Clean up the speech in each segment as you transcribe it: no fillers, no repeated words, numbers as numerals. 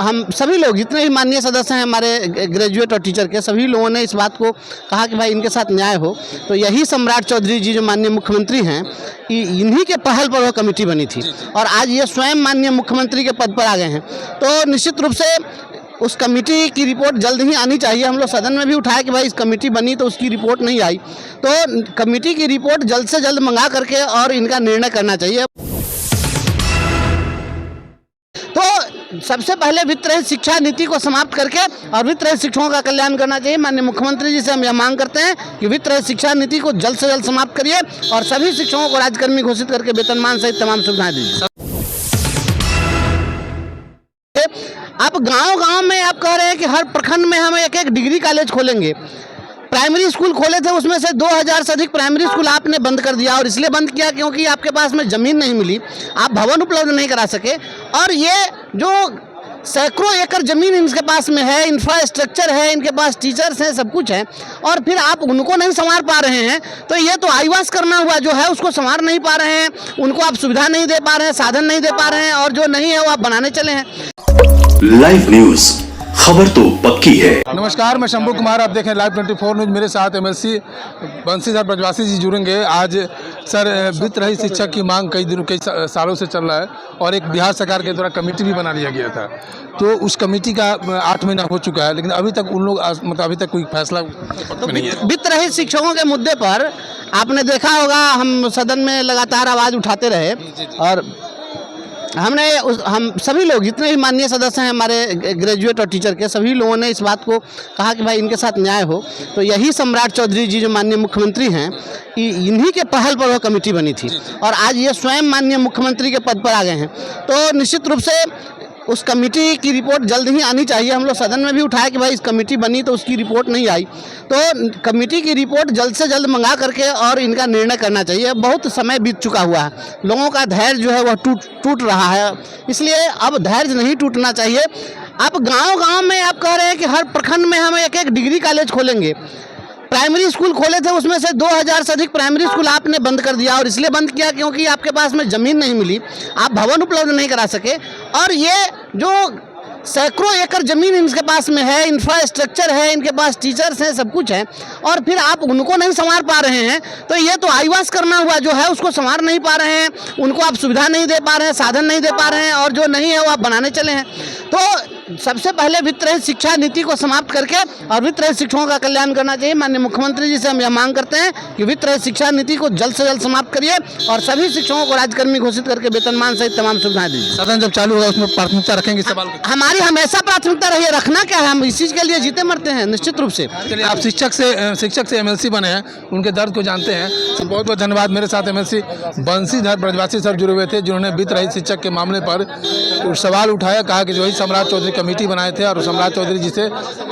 हम सभी लोग जितने भी माननीय सदस्य हैं हमारे ग्रेजुएट और टीचर के, सभी लोगों ने इस बात को कहा कि भाई इनके साथ न्याय हो। तो यही सम्राट चौधरी जी जो माननीय मुख्यमंत्री हैं, इन्हीं के पहल पर वह कमेटी बनी थी और आज ये स्वयं माननीय मुख्यमंत्री के पद पर आ गए हैं। तो निश्चित रूप से उस कमेटी की रिपोर्ट जल्द ही आनी चाहिए। हम लोग सदन में भी उठाया कि भाई इस कमेटी बनी तो उसकी रिपोर्ट नहीं आई, तो कमेटी की रिपोर्ट जल्द से जल्द मंगा करके और इनका निर्णय करना चाहिए। तो सबसे पहले वित्त रहित शिक्षा नीति को समाप्त करके और वित्त रहित शिक्षकों का कल्याण करना चाहिए। माननीय मुख्यमंत्री जी से हम यह मांग करते हैं कि वित्त रहित शिक्षा नीति को जल्द से जल्द समाप्त करिए और सभी शिक्षकों को राज्यकर्मी घोषित करके वेतनमान सहित तमाम सुविधाएं दीजिए। आप गांव-गांव में आप कह रहे हैं कि हर प्रखंड में हम एक डिग्री कॉलेज खोलेंगे। प्राइमरी स्कूल खोले थे, उसमें से 2000 से अधिक प्राइमरी स्कूल आपने बंद कर दिया और इसलिए बंद किया क्योंकि आपके पास में ज़मीन नहीं मिली, आप भवन उपलब्ध नहीं करा सके। और ये जो सैकड़ों एकड़ ज़मीन इनके पास में है, इंफ्रास्ट्रक्चर है, इनके पास टीचर्स हैं, सब कुछ है, और फिर आप उनको नहीं संवार पा रहे हैं। तो ये तो आईवास करना हुआ, जो है उसको संवार नहीं पा रहे हैं, उनको आप सुविधा नहीं दे पा रहे हैं, साधन नहीं दे पा रहे हैं, और जो नहीं है वो आप बनाने चले हैं। लाइव न्यूज, खबर तो पक्की है। नमस्कार, मैं शंभू कुमार, आप देखें लाइव 24 न्यूज। मेरे साथ एमएलसी बंसीधर ब्रजवासी जी जुड़ेंगे। आज सर, वित्त रहित शिक्षा की मांग कई सालों से चल रहा है और एक बिहार सरकार के द्वारा कमेटी भी बना लिया गया था। तो उस कमेटी का 8 महीना हो चुका है, लेकिन अभी तक उन लोग मतलब अभी तक कोई फैसला नहीं है। वित्त रहित शिक्षकों के मुद्दे पर आपने देखा होगा, हम सदन में लगातार आवाज़ उठाते रहे और हम सभी लोग जितने भी माननीय सदस्य हैं हमारे ग्रेजुएट और टीचर के, सभी लोगों ने इस बात को कहा कि भाई इनके साथ न्याय हो। तो यही सम्राट चौधरी जी जो माननीय मुख्यमंत्री हैं, इन्हीं के पहल पर वह कमेटी बनी थी और आज ये स्वयं माननीय मुख्यमंत्री के पद पर आ गए हैं। तो निश्चित रूप से उस कमेटी की रिपोर्ट जल्द ही आनी चाहिए। हम लोग सदन में भी उठाया कि भाई इस कमेटी बनी तो उसकी रिपोर्ट नहीं आई, तो कमेटी की रिपोर्ट जल्द से जल्द मंगा करके और इनका निर्णय करना चाहिए। बहुत समय बीत चुका हुआ है, लोगों का धैर्य जो है वह टूट रहा है, इसलिए अब धैर्य नहीं टूटना चाहिए। आप गांव-गांव में आप कह रहे हैं कि हर प्रखंड में हम एक डिग्री कॉलेज खोलेंगे। प्राइमरी स्कूल खोले थे, उसमें से 2000 से अधिक प्राइमरी स्कूल आपने बंद कर दिया और इसलिए बंद किया क्योंकि आपके पास में ज़मीन नहीं मिली, आप भवन उपलब्ध नहीं करा सके। और ये जो सैकड़ों एकड़ ज़मीन इनके पास में है, इंफ्रास्ट्रक्चर है, इनके पास टीचर्स हैं, सब कुछ है, और फिर आप उनको नहीं संवार पा रहे हैं। तो ये तो आईवास करना हुआ, जो है उसको संवार नहीं पा रहे हैं, उनको आप सुविधा नहीं दे पा रहे हैं, साधन नहीं दे पा रहे हैं, और जो नहीं है वो आप बनाने चले हैं। तो सबसे पहले वित्त रहित शिक्षा नीति को समाप्त करके और वित्त रहित शिक्षकों का कल्याण करना चाहिए। माननीय मुख्यमंत्री जी से हम यह मांग करते हैं कि वित्त रहित शिक्षा नीति को जल्द से जल्द समाप्त करिए और सभी शिक्षकों को राज्यकर्मी घोषित करके वेतनमान सहित तमाम सुविधाएं दीजिए। सदन जब चालू होगा उसमें प्राथमिकता रखेंगे सवाल की? हमारी हमेशा प्राथमिकता रही है, रखना क्या है, हम इस चीज़ के लिए जीते मरते हैं निश्चित रूप से। चलिए, आप शिक्षक से एमएलसी बने हैं, उनके दर्द को जानते हैं, तो बहुत बहुत धन्यवाद। मेरे साथ एमएलसी बंसीधर ब्रजवासी सर जुड़े हुए थे, जिन्होंने वित्त रहित शिक्षक के मामले पर सवाल उठाया, कहा कि जो ही सम्राट चौधरी कमेटी बनाए थे और सम्राट चौधरी जी से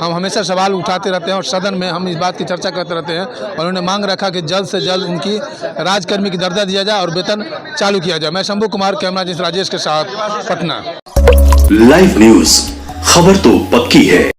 हम हमेशा सवाल उठाते रहते हैं और सदन में हम इस बात की चर्चा करते रहते हैं, और उन्होंने मांग रखा कि जल्द से जल्द उनकी राजकर्मी की दर्जा दिया जाए और वेतन चालू किया जाए। मैं शंभू कुमार, कैमरा जिस राजेश के साथ, पटना। लाइव न्यूज, खबर तो पक्की है।